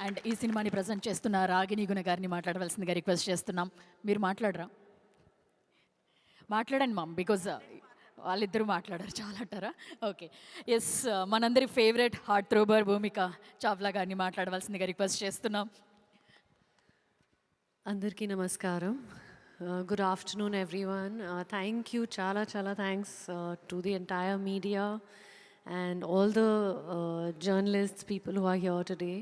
And ఈ సినిమాని present చేస్తున్న రాగిణి గుణ గారిని మాట్లాడవలసిందిగా రిక్వెస్ట్ చేస్తున్నాం. మీరు మాట్లాడరా? మాట్లాడండి మామ్, బికాజ్ వాళ్ళిద్దరూ మాట్లాడారు చాలా అంటారా? ఓకే. ఎస్, మనందరి ఫేవరెట్ హార్ట్ థ్రోబర్ భూమిక చావ్లా గారిని మాట్లాడవలసిందిగా రిక్వెస్ట్ చేస్తున్నాం. అందరికీ నమస్కారం. Good afternoon, everyone. Thank you, chala thanks to the entire media and all the journalists, people who are here today.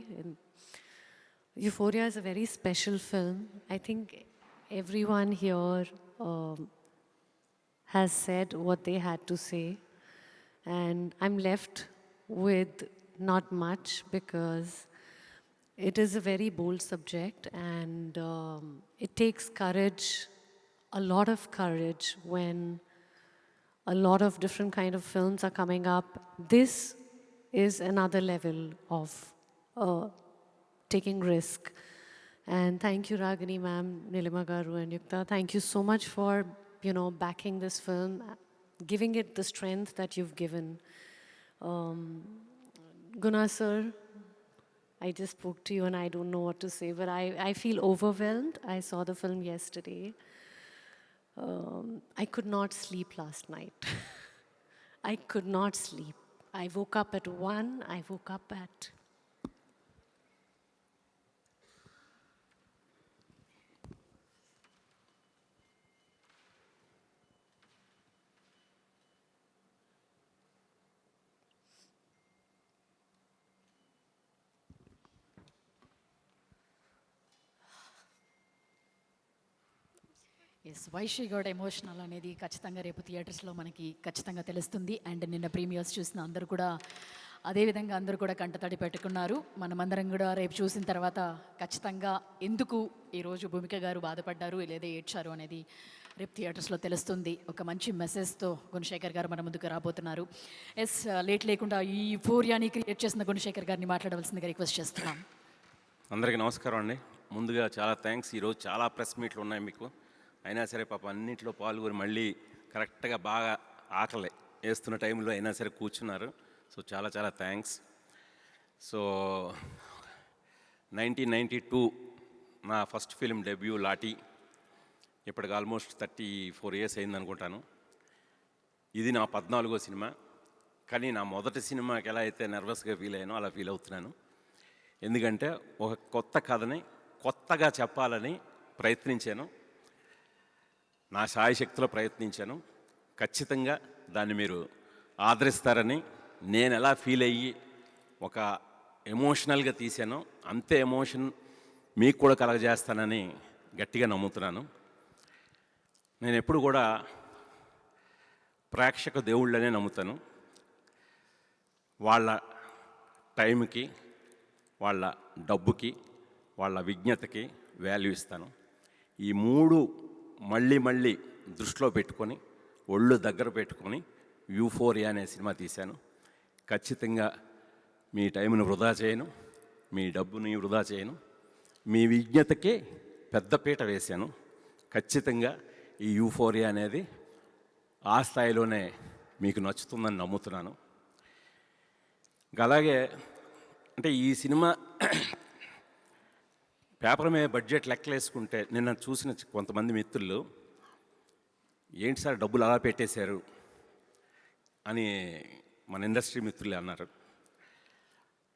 Euphoria is a very special film. I think everyone here has said what they had to say, and I'm left with not much because it is a very bold subject, and it takes courage, a lot of courage, when a lot of different kind of films are coming up. This is another level of taking risk. And thank you, Ragini ma'am, Nilima garu, and Yukta. Thank you so much for, backing this film, giving it the strength that you've given. Guna sir, I just spoke to you and I don't know what to say, but I feel overwhelmed. I saw the film yesterday. I could not sleep last night. I could not sleep. I woke up at 1, I woke up at... yes, Vaishi Goud emotional అనేది ఖచ్చితంగా రేపు థియేటర్స్లో మనకి ఖచ్చితంగా తెలుస్తుంది. And నిన్న premieres చూసిన అందరూ కూడా అదేవిధంగా అందరూ కూడా కంటతడి పెట్టుకున్నారు. మనమందరం కూడా రేపు చూసిన తర్వాత ఖచ్చితంగా ఎందుకు ఈరోజు భూమిక గారు బాధపడ్డారు లేదా ఏడ్చారు అనేది రేపు థియేటర్స్లో తెలుస్తుంది. ఒక మంచి మెసేజ్తో గుణశేఖర్ గారు మన ముందుకు రాబోతున్నారు. ఎస్, లేట్ లేకుండా ఈ యూఫోరియాని క్రియేట్ చేసిన గుణశేఖర్ గారిని మాట్లాడవలసిందిగా రిక్వెస్ట్ చేస్తున్నాం. అందరికీ నమస్కారం అండి. ముందుగా చాలా థ్యాంక్స్. ఈరోజు చాలా ప్రెస్ మీట్లు ఉన్నాయి మీకు, అయినా సరే పాప అన్నింటిలో పాల్గొని మళ్ళీ కరెక్ట్గా బాగా ఆకలి వేస్తున్న టైంలో అయినా సరే కూర్చున్నారు. సో చాలా చాలా థ్యాంక్స్. సో 1992 నా ఫస్ట్ ఫిలిం డెబ్యూ లాఠీ. ఇప్పటికి ఆల్మోస్ట్ 34 years అయింది అనుకుంటాను. ఇది నా 14వ సినిమా. కానీ నా మొదటి సినిమాకి ఎలా అయితే నర్వస్గా ఫీల్ అయ్యానో అలా ఫీల్ అవుతున్నాను. ఎందుకంటే ఒక కొత్త కథని కొత్తగా చెప్పాలని ప్రయత్నించాను, నా శాయశక్తిలో ప్రయత్నించాను. ఖచ్చితంగా దాన్ని మీరు ఆదరిస్తారని, నేను ఎలా ఫీల్ అయ్యి ఒక ఎమోషనల్గా తీశానో అంతే ఎమోషన్ మీకు కూడా కలగజేస్తానని గట్టిగా నమ్ముతున్నాను. నేను ఎప్పుడు కూడా ప్రేక్షక దేవుళ్ళనే నమ్ముతాను. వాళ్ళ టైంకి, వాళ్ళ డబ్బుకి, వాళ్ళ విజ్ఞతకి వాల్యూ ఇస్తాను. ఈ మూడు మళ్ళీ దృష్టిలో పెట్టుకొని, ఒళ్ళు దగ్గర పెట్టుకొని యూఫోరియా అనే సినిమా తీశాను. ఖచ్చితంగా మీ టైంను వృధా చేయను, మీ డబ్బుని వృధా చేయను, మీ విజ్ఞతకే పెద్దపీట వేశాను. ఖచ్చితంగా ఈ యూఫోరియా అనేది ఆ స్థాయిలోనే మీకు నచ్చుతుందని నమ్ముతున్నాను. అలాగే అంటే ఈ సినిమా పేపర్ మీద బడ్జెట్ లెక్కలేసుకుంటే నిన్న చూసిన కొంతమంది మిత్రులు ఏంటి సార్ డబ్బులు అలా పెట్టేశారు అని మన ఇండస్ట్రీ మిత్రులు అన్నారు.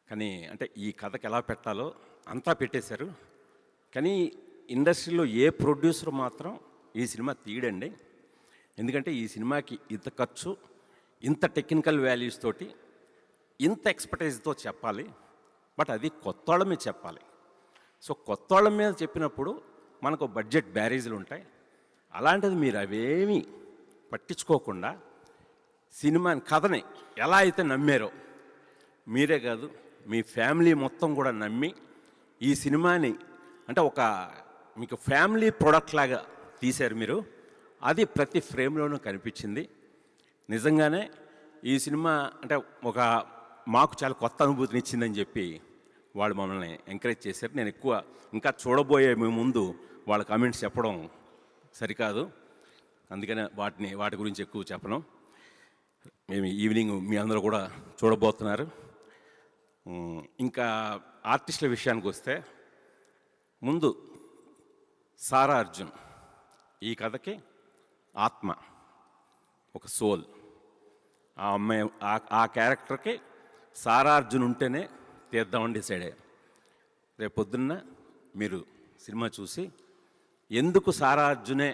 కానీ అంటే ఈ కథకి ఎలా పెట్టాలో అంతా పెట్టేశారు. కానీ ఇండస్ట్రీలో ఏ ప్రొడ్యూసర్ మాత్రం ఈ సినిమా తీయడండి. ఎందుకంటే ఈ సినిమాకి ఇంత ఖర్చు, ఇంత టెక్నికల్ వాల్యూస్ తోటి, ఇంత ఎక్స్పర్టైజ్తో చెప్పాలి. బట్ అది కొత్త వాళ్ళ మీద చెప్పాలి. సో కొత్త వాళ్ళ మీద చెప్పినప్పుడు మనకు బడ్జెట్ బ్యారేజీలు ఉంటాయి. అలాంటిది మీరు అవేమీ పట్టించుకోకుండా సినిమాని, కథని ఎలా అయితే నమ్మారో, మీరే కాదు మీ ఫ్యామిలీ మొత్తం కూడా నమ్మి ఈ సినిమాని అంటే ఒక మీకు ఫ్యామిలీ ప్రొడక్ట్ లాగా తీశారు మీరు. అది ప్రతి ఫ్రేమ్లోనూ కనిపించింది. నిజంగానే ఈ సినిమా అంటే ఒక మాకు చాలా కొత్త అనుభూతిని ఇచ్చిందని చెప్పి వాళ్ళు మమ్మల్ని ఎంకరేజ్ చేశారు. నేను ఎక్కువ ఇంకా చూడబోయే ముందు వాళ్ళ కామెంట్స్ చెప్పడం సరికాదు, అందుకనే వాటి గురించి ఎక్కువ చెప్పను. మేము ఈవినింగ్ మీ అందరూ కూడా చూడబోతున్నారు. ఇంకా ఆర్టిస్టుల విషయానికి వస్తే ముందు సారా అర్జున్ ఈ కథకి ఆత్మ, ఒక సోల్. ఆ అమ్మాయి ఆ క్యారెక్టర్కి సారా అర్జున్ ఉంటేనే తీద్దామని డిసైడ్ అయ్యాం. రేపు పొద్దున్న మీరు సినిమా చూసి ఎందుకు సారా అర్జునే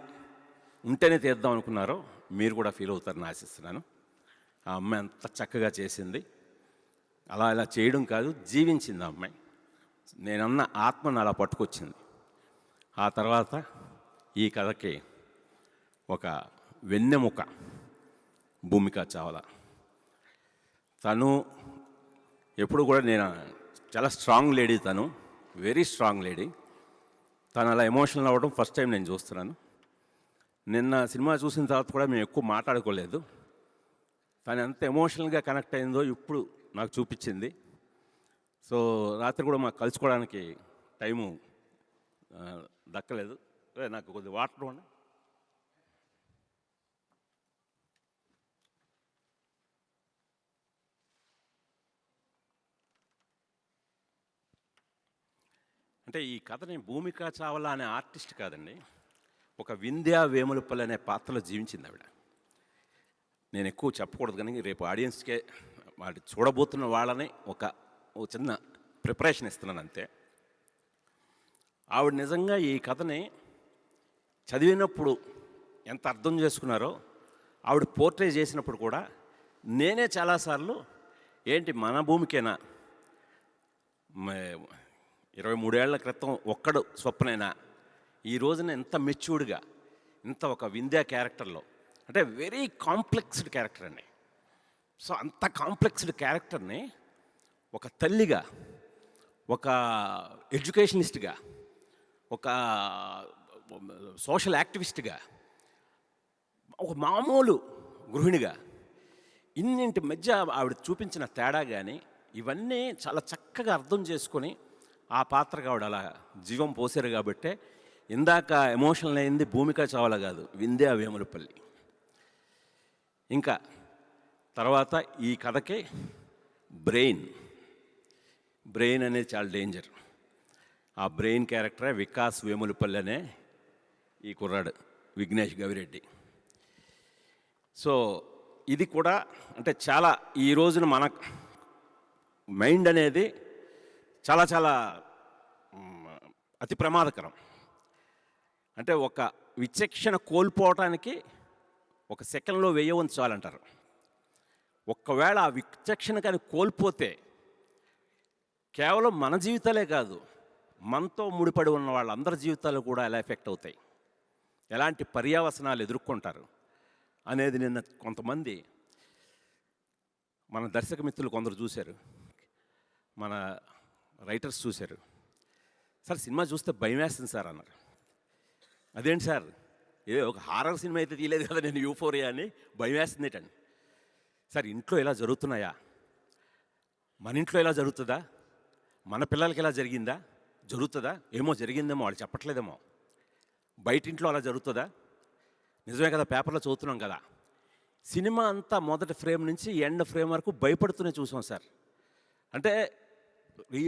ఉంటేనే తీద్దాం అనుకున్నారో మీరు కూడా ఫీల్ అవుతారని ఆశిస్తున్నాను. ఆ అమ్మాయి అంత చక్కగా చేసింది. అలా ఇలా చేయడం కాదు, జీవించింది ఆ అమ్మాయి. నేనన్న ఆత్మను అలా పట్టుకొచ్చింది. ఆ తర్వాత ఈ కథకి ఒక వెన్నెముక భూమికా చావ్లా. తను ఎప్పుడు కూడా నేను చాలా స్ట్రాంగ్ లేడీ, తను వెరీ స్ట్రాంగ్ లేడీ. తను అలా ఎమోషనల్ అవ్వడం ఫస్ట్ టైం నేను చూస్తున్నాను. నిన్న సినిమా చూసిన తర్వాత కూడా మేము ఎక్కువ మాట్లాడుకోలేదు. తను ఎంత ఎమోషనల్గా కనెక్ట్ అయిందో ఇప్పుడు నాకు చూపించింది. సో రాత్రి కూడా మాకు కలుసుకోవడానికి టైము దక్కలేదు. నాకు కొద్దిగా వాటర్ ఉండి. అంటే ఈ కథని భూమికా చావ్లా అనే ఆర్టిస్ట్ కాదండి, ఒక వింధ్యా వేములపల్లి అనే పాత్రలో జీవించింది ఆవిడ. నేను ఎక్కువ చెప్పకూడదు కానీ రేపు ఆడియన్స్కే వాటి చూడబోతున్న వాళ్ళని ఒక చిన్న ప్రిపరేషన్ ఇస్తున్నాను అంతే. ఆవిడ నిజంగా ఈ కథని చదివినప్పుడు ఎంత అర్థం చేసుకున్నారో, ఆవిడ పోర్ట్రే చేసినప్పుడు కూడా నేనే చాలాసార్లు ఏంటి మన భూమికేనా 23 ఏళ్ల క్రితం ఒక్కడు స్వప్నైనా ఈ రోజున ఎంత మెచ్యూర్డ్గా, ఇంత ఒక వింధ్యా క్యారెక్టర్లో, అంటే వెరీ కాంప్లెక్స్డ్ క్యారెక్టర్ అండి. సో అంత కాంప్లెక్స్డ్ క్యారెక్టర్ని ఒక తల్లిగా, ఒక ఎడ్యుకేషనిస్ట్గా, ఒక సోషల్ యాక్టివిస్ట్గా, ఒక మామూలు గృహిణిగా, ఇన్నింటి మధ్య ఆవిడ చూపించిన తేడా కానీ ఇవన్నీ చాలా చక్కగా అర్థం చేసుకొని ఆ పాత్రకు ఆవిడ అలా జీవం పోసారు. కాబట్టే ఇందాక ఎమోషనల్ అయింది భూమికా చావ్లా కాదు, వింధ్యా వేములపల్లి. ఇంకా తర్వాత ఈ కథకి బ్రెయిన్ అనేది చాలా డేంజర్. ఆ బ్రెయిన్ క్యారెక్టరే వికాస్ వేములపల్లి అనే ఈ కుర్రాడు విఘ్నేష్ గవిరెడ్డి. సో ఇది కూడా అంటే చాలా ఈ రోజున మన మైండ్ అనేది చాలా చాలా అతి ప్రమాదకరం. అంటే ఒక విచక్షణ కోల్పోవటానికి ఒక సెకండ్లో వేయవచ్చు చాలంటారు. ఒక్కవేళ ఆ విచక్షణ కానీ కోల్పోతే కేవలం మన జీవితాలే కాదు, మనతో ముడిపడి ఉన్న వాళ్ళందరి జీవితాలు కూడా ఎలా ఎఫెక్ట్ అవుతాయి, ఎలాంటి పర్యావసనాలు ఎదుర్కొంటారు అనేది నిన్న కొంతమంది మన దర్శక మిత్రులు కొందరు చూశారు, మన రైటర్స్ చూశారు. సార్ సినిమా చూస్తే భయం వేస్తుంది సార్ అన్నారు. అదేంటి సార్, ఒక హారర్ సినిమా అయితే తీయలేదు కదా నేను యూఫోరియా అని భయం వేస్తుంది ఏంటండి. సార్ ఇంట్లో ఇలా జరుగుతున్నాయా, మన ఇంట్లో ఇలా జరుగుతుందా, మన పిల్లలకి ఇలా జరుగుతుందా, ఏమో జరిగిందేమో వాళ్ళు చెప్పట్లేదేమో, బయట ఇంట్లో అలా జరుగుతుందా, నిజమే కదా పేపర్లో చదువుతున్నాం కదా. సినిమా అంతా మొదటి ఫ్రేమ్ నుంచి ఎండ్ ఫ్రేమ్ వరకు భయపడుతూనే చూసాం సార్. అంటే ఈ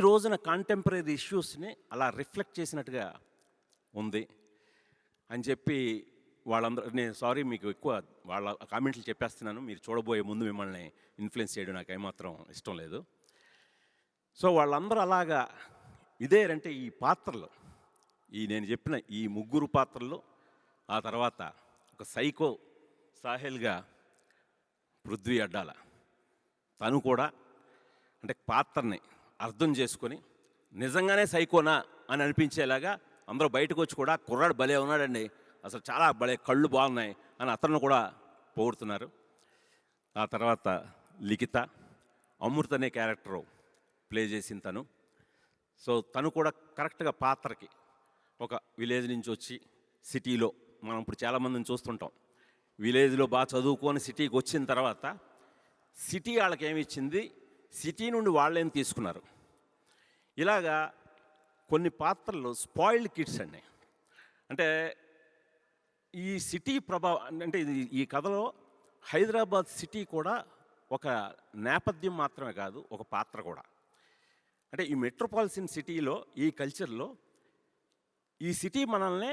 రోజున కాంటెంపరీ ఇష్యూస్ని అలా రిఫ్లెక్ట్ చేసినట్టుగా ఉంది అని చెప్పి వాళ్ళందరూ, నేను సారీ మీకు ఎక్కువ వాళ్ళ కామెంట్లు చెప్పేస్తున్నాను, మీరు చూడబోయే ముందు మిమ్మల్ని ఇన్ఫ్లుయెన్స్ చేయడం నాకు ఏమాత్రం ఇష్టం లేదు. సో వాళ్ళందరూ అలాగా ఇదేంటే ఈ పాత్రలు, నేను చెప్పిన ఈ ముగ్గురు పాత్రలు, ఆ తర్వాత ఒక సైకో సాహెల్గా పృథ్వీ అడ్డాల, తను కూడా అంటే పాత్రని అర్థం చేసుకొని నిజంగానే సైకోనా అని అనిపించేలాగా అందరూ బయటకు వచ్చి కూడా కుర్రాడు భలే ఉన్నాడండి, అసలు చాలా భలే కళ్ళు బాగున్నాయి అని అతను కూడా పొగుడుతున్నారు. ఆ తర్వాత లిఖిత అమృత అనే క్యారెక్టరు ప్లే చేసింది తను. సో తను కూడా కరెక్ట్గా పాత్రకి, ఒక విలేజ్ నుంచి వచ్చి సిటీలో, మనం ఇప్పుడు చాలామందిని చూస్తుంటాం, విలేజ్లో బాగా చదువుకొని సిటీకి వచ్చిన తర్వాత సిటీ వాళ్ళకి ఏమి ఇచ్చింది, సిటీ నుండి వాళ్ళేం తీసుకున్నారు. ఇలాగా కొన్ని పాత్రలు స్పాయిల్డ్ కిడ్స్ అండి. అంటే ఈ సిటీ ప్రభావం అంటే ఈ కథలో హైదరాబాద్ సిటీ కూడా ఒక నేపథ్యం మాత్రమే కాదు, ఒక పాత్ర కూడా. అంటే ఈ మెట్రోపాలిటన్ సిటీలో, ఈ కల్చర్లో ఈ సిటీ మనల్ని